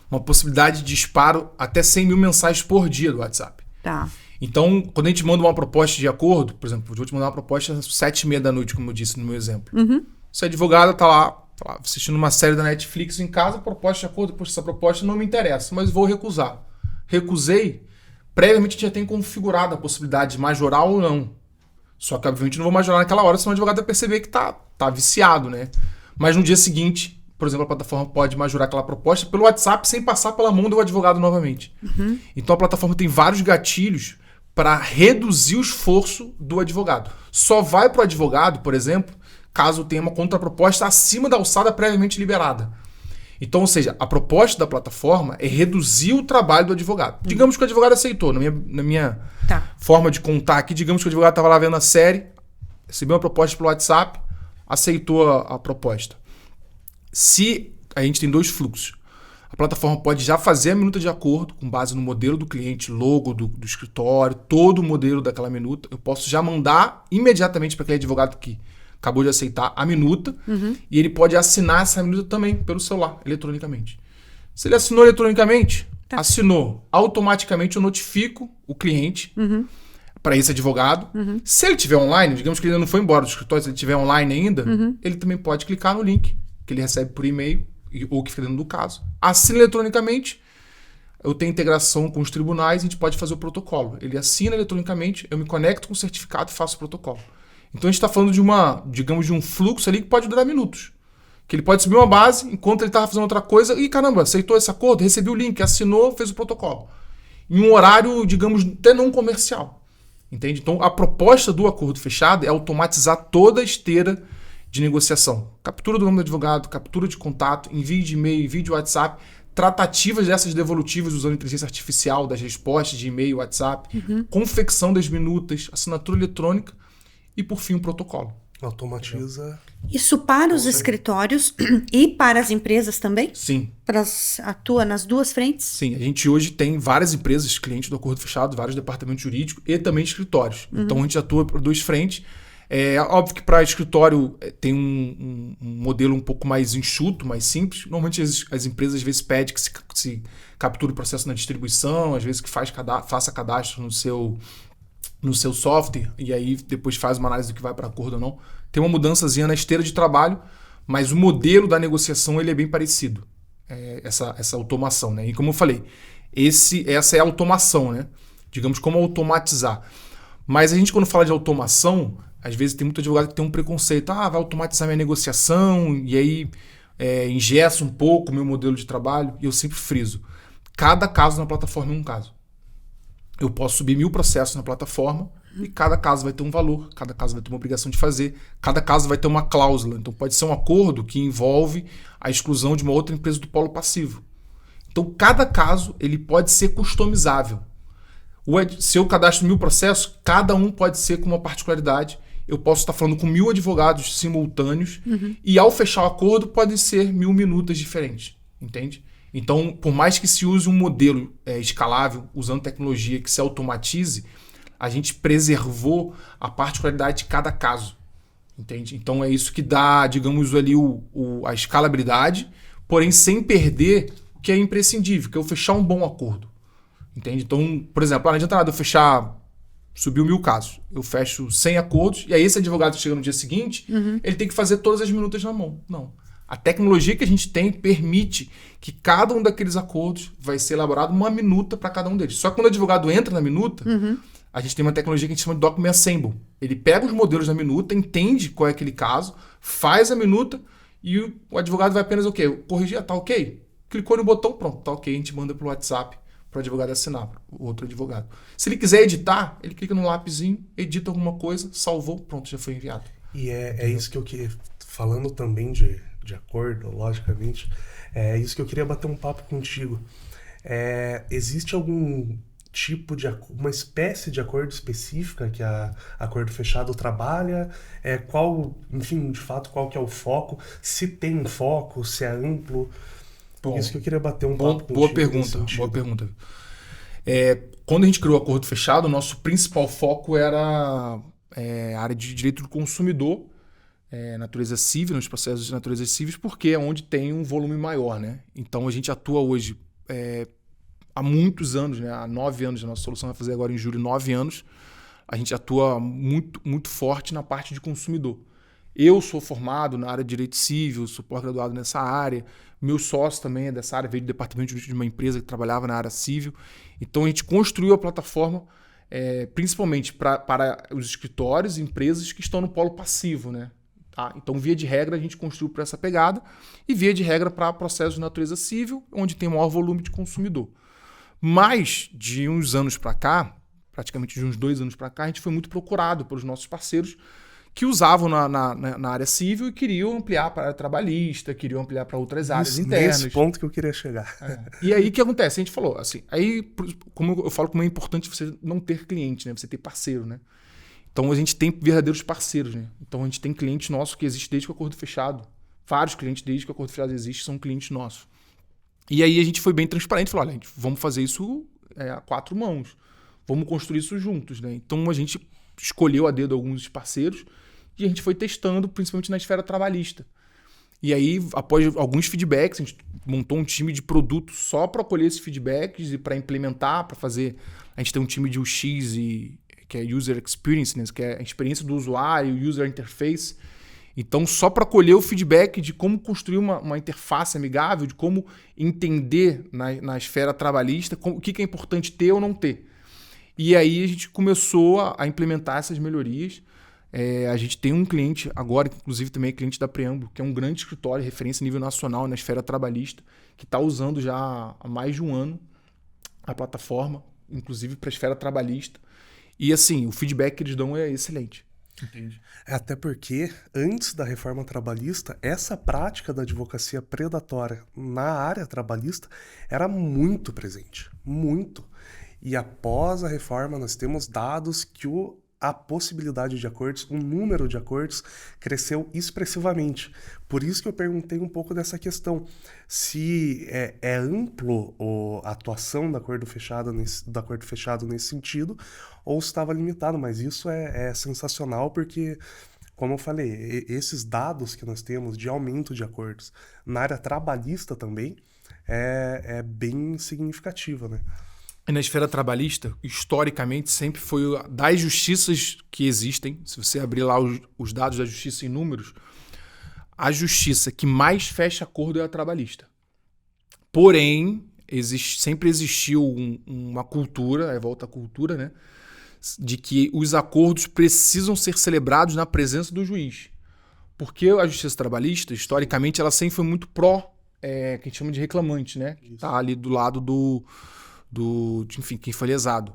uma possibilidade de disparo até 100 mil mensagens por dia do WhatsApp. Tá. Então, quando a gente manda uma proposta de acordo, por exemplo, eu vou te mandar uma proposta às 7h30 da noite, como eu disse no meu exemplo. Uhum. Se a advogada tá lá assistindo uma série da Netflix em casa, proposta de acordo, depois essa proposta não me interessa, mas vou recusar. Recusei, previamente já tem configurado a possibilidade de majorar ou não. Só que, obviamente, não vou majorar naquela hora, senão o advogado vai perceber que tá viciado, né? Mas no dia seguinte, por exemplo, a plataforma pode majorar aquela proposta pelo WhatsApp sem passar pela mão do advogado novamente. Uhum. Então a plataforma tem vários gatilhos para reduzir o esforço do advogado. Só vai para o advogado, por exemplo, caso tenha uma contraproposta acima da alçada previamente liberada. Então, ou seja, a proposta da plataforma é reduzir o trabalho do advogado. Digamos que o advogado aceitou. Na minha forma de contar aqui, digamos que o advogado estava lá vendo a série, recebeu uma proposta pelo WhatsApp, aceitou a proposta. Se a gente tem 2 fluxos, a plataforma pode já fazer a minuta de acordo com base no modelo do cliente, logo do escritório, todo o modelo daquela minuta. Eu posso já mandar imediatamente para aquele advogado que acabou de aceitar a minuta e ele pode assinar essa minuta também pelo celular, eletronicamente. Se ele assinou eletronicamente, assinou, automaticamente eu notifico o cliente para esse advogado. Se ele estiver online, digamos que ele ainda não foi embora do escritório, se ele estiver online ainda, ele também pode clicar no link que ele recebe por e-mail, ou que fica dentro do caso. Assina eletronicamente, eu tenho integração com os tribunais, a gente pode fazer o protocolo. Ele assina eletronicamente, eu me conecto com o certificado e faço o protocolo. Então a gente está falando de um fluxo ali que pode durar minutos. Que ele pode subir uma base, enquanto ele estava fazendo outra coisa, e caramba, aceitou esse acordo, recebi o link, assinou, fez o protocolo. Em um horário, digamos, até não comercial. Entende? Então a proposta do acordo fechado é automatizar toda a esteira de negociação. Captura do nome do advogado, captura de contato, envio de e-mail, envio de WhatsApp, tratativas dessas devolutivas usando inteligência artificial, das respostas de e-mail, WhatsApp, confecção das minutas, assinatura eletrônica e, por fim, o protocolo. Automatiza. Isso para os escritórios e para as empresas também? Sim. Atua nas duas frentes? Sim, a gente hoje tem várias empresas, clientes do Acordo Fechado, vários departamentos jurídicos e também escritórios. Então a gente atua por duas frentes. É óbvio que para escritório tem um modelo um pouco mais enxuto, mais simples. Normalmente as empresas às vezes pedem que se capture o processo na distribuição, às vezes que faça cadastro no seu software e aí depois faz uma análise do que vai para acordo ou não. Tem uma mudançazinha na esteira de trabalho, mas o modelo da negociação ele é bem parecido. Essa automação, né? E como eu falei, essa é a automação, né? Digamos, como automatizar. Mas a gente, quando fala de automação, às vezes tem muito advogado que tem um preconceito. Vai automatizar minha negociação e aí engessa um pouco o meu modelo de trabalho. E eu sempre friso. Cada caso na plataforma é um caso. Eu posso subir 1000 processos na plataforma e cada caso vai ter um valor, cada caso vai ter uma obrigação de fazer, cada caso vai ter uma cláusula. Então pode ser um acordo que envolve a exclusão de uma outra empresa do polo passivo. Então cada caso ele pode ser customizável. Se eu cadastro 1000 processos, cada um pode ser com uma particularidade. Eu posso estar falando com 1000 advogados simultâneos e ao fechar o acordo podem ser 1000 minutas diferentes, entende? Então, por mais que se use um modelo escalável, usando tecnologia que se automatize, a gente preservou a particularidade de cada caso, entende? Então é isso que dá, digamos ali, a escalabilidade, porém sem perder o que é imprescindível, que é eu fechar um bom acordo, entende? Então, por exemplo, não adianta nada eu subiu 1000 casos, eu fecho 100 acordos, e aí esse advogado que chega no dia seguinte, ele tem que fazer todas as minutas na mão. Não. A tecnologia que a gente tem permite que cada um daqueles acordos vai ser elaborado uma minuta para cada um deles. Só que quando o advogado entra na minuta, a gente tem uma tecnologia que a gente chama de Document Assemble. Ele pega os modelos da minuta, entende qual é aquele caso, faz a minuta e o advogado vai apenas o quê? Corrigir, tá ok? Clicou no botão, pronto, tá ok, a gente manda pelo WhatsApp para o advogado assinar, o outro advogado. Se ele quiser editar, ele clica no lápisinho, edita alguma coisa, salvou, pronto, já foi enviado. E é isso que eu queria, falando também de acordo, logicamente, é isso que eu queria bater um papo contigo. Existe algum tipo uma espécie de acordo específica que a Acordo Fechado trabalha? Enfim, de fato, qual que é o foco? Se tem um foco, se é amplo? Bom, isso que eu queria bater um papo contigo. Boa pergunta. Quando a gente criou o Acordo Fechado, o nosso principal foco era a área de direito do consumidor, natureza civil, nos processos de natureza civil, porque é onde tem um volume maior, né? Então a gente atua hoje há muitos anos, né? Há 9 anos, a nossa solução vai fazer agora em julho 9 anos, a gente atua muito, muito forte na parte de consumidor. Eu sou formado na área de direito civil, sou pós-graduado nessa área, meu sócio também é dessa área, veio do departamento jurídico de uma empresa que trabalhava na área civil. Então a gente construiu a plataforma principalmente para os escritórios e empresas que estão no polo passivo, né? Tá? Então, via de regra, a gente construiu para essa pegada e via de regra para processos de natureza civil, onde tem maior volume de consumidor. Mas, de uns anos para cá, praticamente de uns 2 anos para cá, a gente foi muito procurado pelos nossos parceiros que usavam na área civil e queriam ampliar para a área trabalhista, queriam ampliar para outras áreas internas. Nesse ponto que eu queria chegar. E aí, o que acontece? A gente falou assim, como eu falo, como é importante você não ter cliente, né? Você ter parceiro, né? Então, a gente tem verdadeiros parceiros, né? Então, a gente tem clientes nossos que existem desde que o Acordo Fechado. Vários clientes desde que o Acordo Fechado existe são clientes nossos. E aí, a gente foi bem transparente. Falou, olha, gente, vamos fazer isso a 4 mãos. Vamos construir isso juntos, né? Então, a gente escolheu a dedo alguns parceiros e a gente foi testando, principalmente na esfera trabalhista. E aí, após alguns feedbacks, a gente montou um time de produto só para colher esses feedbacks e para implementar, para fazer... A gente tem um time de UX que é User Experience, né? Que é a experiência do usuário, User Interface. Então, só para colher o feedback de como construir uma interface amigável, de como entender na esfera trabalhista o que é importante ter ou não ter. E aí a gente começou a implementar essas melhorias. A gente tem um cliente agora, que inclusive também é cliente da Preâmbulo, que é um grande escritório, referência a nível nacional na esfera trabalhista, que está usando já há mais de um ano a plataforma, inclusive para a esfera trabalhista. E assim, o feedback que eles dão é excelente. Entendi. Até porque, antes da reforma trabalhista, essa prática da advocacia predatória na área trabalhista era muito presente. Muito. E após a reforma, nós temos dados que a possibilidade de acordos, o número de acordos cresceu expressivamente. Por isso que eu perguntei um pouco dessa questão. Se é amplo a atuação do acordo fechado nesse sentido, ou se estava limitado. Mas isso é sensacional porque, como eu falei, esses dados que nós temos de aumento de acordos na área trabalhista também é bem significativa, né? E na esfera trabalhista, historicamente, sempre foi das justiças que existem. Se você abrir lá os dados da justiça em números, a justiça que mais fecha acordo é a trabalhista. Porém, sempre existiu uma cultura, volta à cultura, né, de que os acordos precisam ser celebrados na presença do juiz. Porque a justiça trabalhista, historicamente, ela sempre foi muito pró, que a gente chama de reclamante, né? Que está ali do lado enfim, quem foi lesado.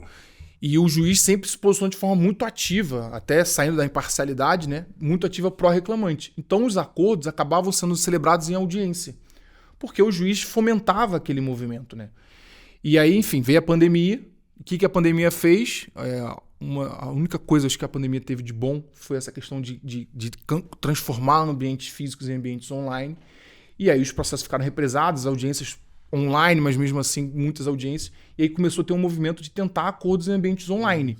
E o juiz sempre se posicionou de forma muito ativa, até saindo da imparcialidade, né? Muito ativa pró-reclamante. Então os acordos acabavam sendo celebrados em audiência, porque o juiz fomentava aquele movimento, né? E aí, enfim, veio a pandemia. O que a pandemia fez? A única coisa acho que a pandemia teve de bom foi essa questão de transformar ambientes físicos em ambientes online. E aí os processos ficaram represados, audiências online, mas mesmo assim muitas audiências, e aí começou a ter um movimento de tentar acordos em ambientes online.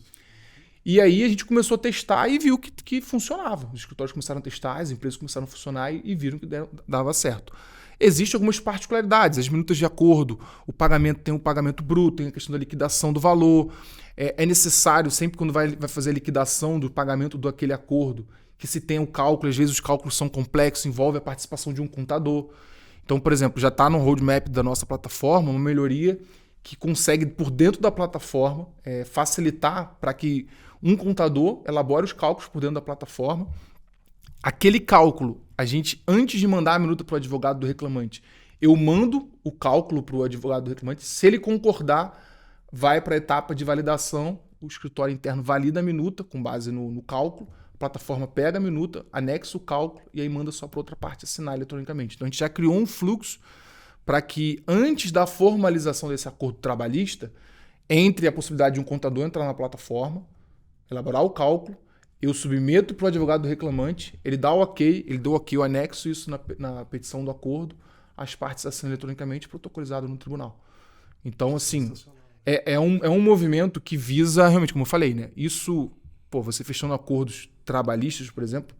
E aí a gente começou a testar e viu que funcionava. Os escritórios começaram a testar, as empresas começaram a funcionar e viram que dava certo. Existem algumas particularidades, as minutas de acordo, o pagamento tem um pagamento bruto, tem a questão da liquidação do valor. É necessário, sempre quando vai fazer a liquidação do pagamento daquele acordo, que se tenha um cálculo, às vezes os cálculos são complexos, envolve a participação de um contador. Então, por exemplo, já está no roadmap da nossa plataforma uma melhoria que consegue, por dentro da plataforma, facilitar para que um contador elabore os cálculos por dentro da plataforma. Aquele cálculo, a gente, antes de mandar a minuta para o advogado do reclamante, eu mando o cálculo para o advogado do reclamante. Se ele concordar, vai para a etapa de validação. O escritório interno valida a minuta com base no cálculo. A plataforma pega a minuta, anexa o cálculo e aí manda só para outra parte assinar eletronicamente. Então a gente já criou um fluxo para que antes da formalização desse acordo trabalhista, entre a possibilidade de um contador entrar na plataforma, elaborar o cálculo, eu submeto para o advogado do reclamante, ele dá o ok, eu anexo isso na petição do acordo, as partes assinam eletronicamente, protocolizado no tribunal. Então, assim, é um movimento que visa, realmente, como eu falei, né? Isso, você fechando acordos trabalhistas, por exemplo,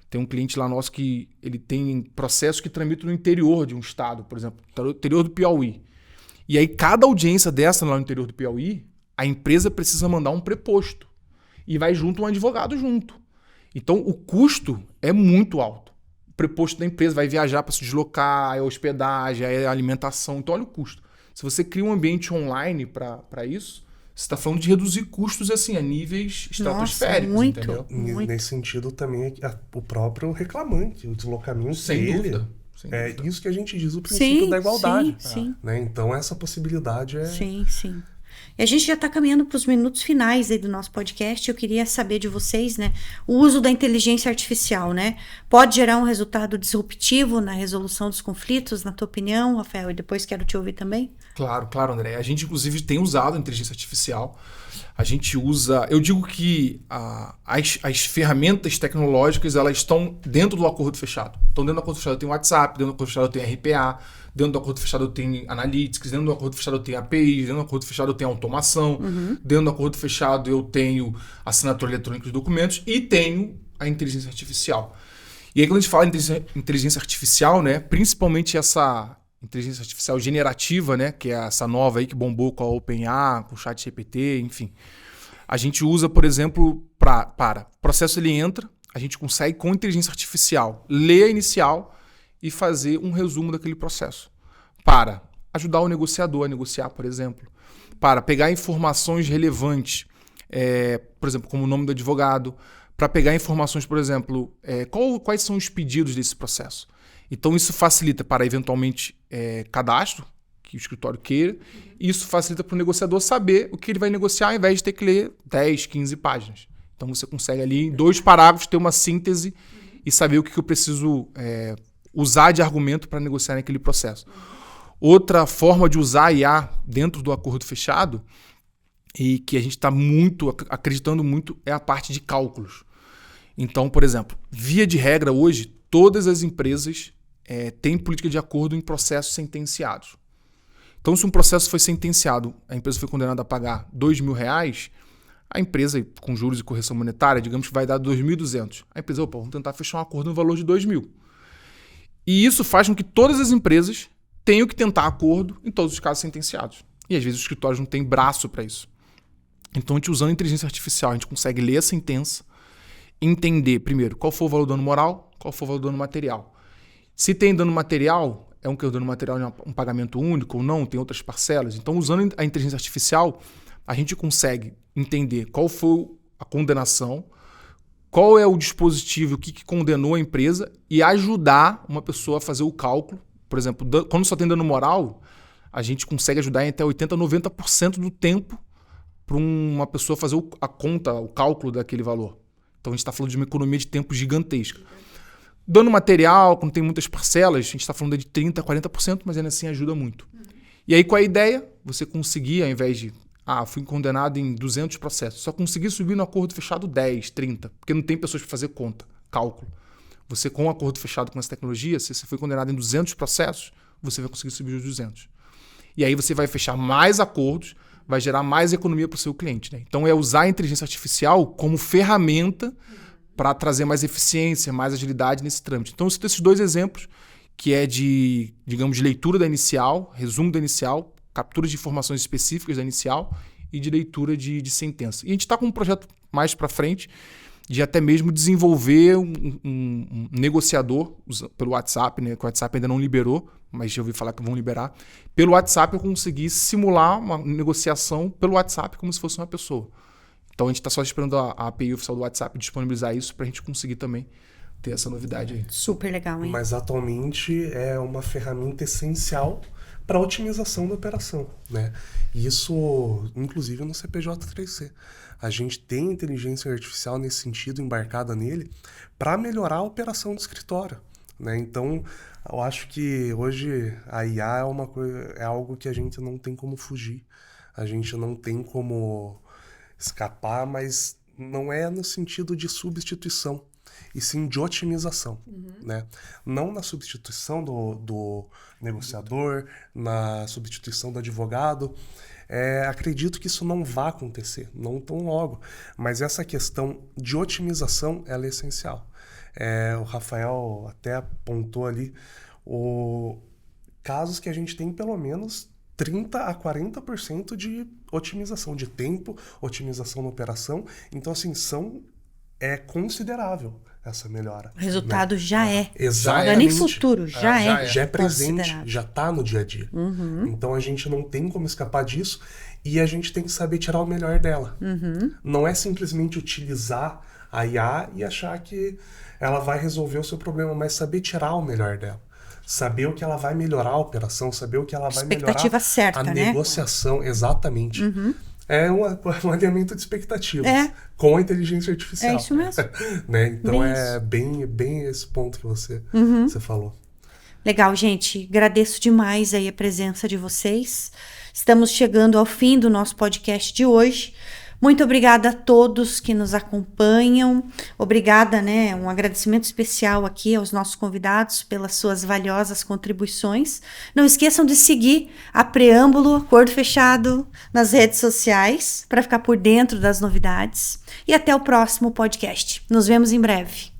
tem um cliente lá nosso que ele tem processos que tramitam no interior de um estado, por exemplo, no interior do Piauí. E aí, cada audiência dessa lá no interior do Piauí, a empresa precisa mandar um preposto. E vai junto um advogado junto. Então, o custo é muito alto. O preposto da empresa vai viajar para se deslocar, a hospedagem, a alimentação. Então, olha o custo. Se você cria um ambiente online para isso, você está falando de reduzir custos assim, a níveis estratosféricos. Muito, entendeu? muito. Nesse sentido, também, o próprio reclamante, o deslocamento Sem dele. dúvida. É isso que a gente diz, o princípio da igualdade. Sim. Né? Então, essa possibilidade é... Sim. E a gente já está caminhando para os minutos finais aí do nosso podcast. Eu queria saber de vocês, né? O uso da inteligência artificial, né? Pode gerar um resultado disruptivo na resolução dos conflitos, na tua opinião, Rafael? E depois quero te ouvir também. Claro, André. A gente, inclusive, tem usado a inteligência artificial. A gente usa... Eu digo que as ferramentas tecnológicas, elas estão dentro do acordo fechado. Então, dentro do acordo fechado eu tenho WhatsApp, dentro do acordo fechado eu tenho RPA, dentro do acordo fechado eu tenho Analytics, dentro do acordo fechado eu tenho APIs, dentro do acordo fechado eu tenho automação, dentro do acordo fechado eu tenho assinatura eletrônica de documentos e tenho a inteligência artificial. E aí, quando a gente fala em inteligência artificial, né, principalmente essa inteligência artificial generativa, né, que é essa nova aí que bombou com a OpenAI, com o ChatGPT, enfim. A gente usa, por exemplo, para o processo ele entra, a gente consegue com inteligência artificial ler a inicial e fazer um resumo daquele processo. Para ajudar o negociador a negociar, por exemplo. Para pegar informações relevantes, por exemplo, como o nome do advogado. Para pegar informações, por exemplo, quais são os pedidos desse processo. Então, isso facilita para, eventualmente, cadastro, que o escritório queira. E isso facilita para o negociador saber o que ele vai negociar, ao invés de ter que ler 10, 15 páginas. Então você consegue ali, em 2 parágrafos, ter uma síntese e saber o que eu preciso usar de argumento para negociar naquele processo. Outra forma de usar a IA dentro do acordo fechado, e que a gente está acreditando muito, é a parte de cálculos. Então, por exemplo, via de regra hoje, todas as empresas têm política de acordo em processos sentenciados. Então, se um processo foi sentenciado, a empresa foi condenada a pagar R$2.000, a empresa, com juros e correção monetária, digamos que vai dar 2.200. A empresa, vamos tentar fechar um acordo no valor de 2.000. E isso faz com que todas as empresas tenham que tentar acordo em todos os casos sentenciados. E às vezes os escritórios não têm braço para isso. Então, a gente usando a inteligência artificial, a gente consegue ler a sentença, entender, primeiro, qual foi o valor do dano moral, qual foi o valor do dano material. Se tem dano material, é um dano material de um pagamento único ou não, tem outras parcelas. Então, usando a inteligência artificial, a gente consegue entender qual foi a condenação, qual é o dispositivo, o que condenou a empresa e ajudar uma pessoa a fazer o cálculo. Por exemplo, quando só tem dano moral, a gente consegue ajudar em até 80% a 90% do tempo para uma pessoa fazer a conta, o cálculo daquele valor. Então a gente está falando de uma economia de tempo gigantesca. Dano material, quando tem muitas parcelas, a gente está falando de 30% a 40%, mas ainda assim ajuda muito. E aí qual é a ideia? Você conseguir, ao invés de fui condenado em 200 processos, só conseguir subir no acordo fechado 10, 30, porque não tem pessoas para fazer conta, cálculo. Você, com o acordo fechado com essa tecnologia, se você foi condenado em 200 processos, você vai conseguir subir os 200. E aí você vai fechar mais acordos, vai gerar mais economia para o seu cliente, né? Então é usar a inteligência artificial como ferramenta para trazer mais eficiência, mais agilidade nesse trâmite. Então eu cito esses 2 exemplos, que é de, digamos, de leitura da inicial, resumo da inicial, captura de informações específicas da inicial e de leitura de sentença. E a gente está com um projeto mais para frente de até mesmo desenvolver um negociador pelo WhatsApp, né? Que o WhatsApp ainda não liberou, mas já ouvi falar que vão liberar. Pelo WhatsApp eu consegui simular uma negociação pelo WhatsApp como se fosse uma pessoa. Então a gente está só esperando a API oficial do WhatsApp disponibilizar isso para a gente conseguir também ter essa novidade aí. Super legal, hein? Mas atualmente é uma ferramenta essencial para a otimização da operação, né? Isso, inclusive, no CPJ-3C. A gente tem inteligência artificial nesse sentido, embarcada nele, para melhorar a operação do escritório, né? Então, eu acho que hoje a IA é algo que a gente não tem como fugir, a gente não tem como escapar, mas não é no sentido de substituição, e sim de otimização, né? Não na substituição do negociador, na substituição do advogado. Acredito que isso não vai acontecer, não tão logo, mas essa questão de otimização ela é essencial. O Rafael até apontou ali casos que a gente tem pelo menos 30% a 40% de otimização de tempo, otimização na operação. Então, assim, é considerável essa melhora. O resultado, né? Já é. Exatamente. Não é nem futuro, já é. Já é presente, já está no dia a dia. Então a gente não tem como escapar disso e a gente tem que saber tirar o melhor dela. Não é simplesmente utilizar a IA e achar que ela vai resolver o seu problema, mas saber tirar o melhor dela. Saber o que ela vai melhorar a operação, saber o que ela vai melhorar certa, a né? negociação. Exatamente. É um alinhamento de expectativas com a inteligência artificial. É isso mesmo. Né? Então bem bem esse ponto que você falou. Legal, gente. Agradeço demais aí a presença de vocês. Estamos chegando ao fim do nosso podcast de hoje. Muito obrigada a todos que nos acompanham. Obrigada, né? Um agradecimento especial aqui aos nossos convidados pelas suas valiosas contribuições. Não esqueçam de seguir a Preâmbulo Acordo Fechado nas redes sociais para ficar por dentro das novidades. E até o próximo podcast. Nos vemos em breve.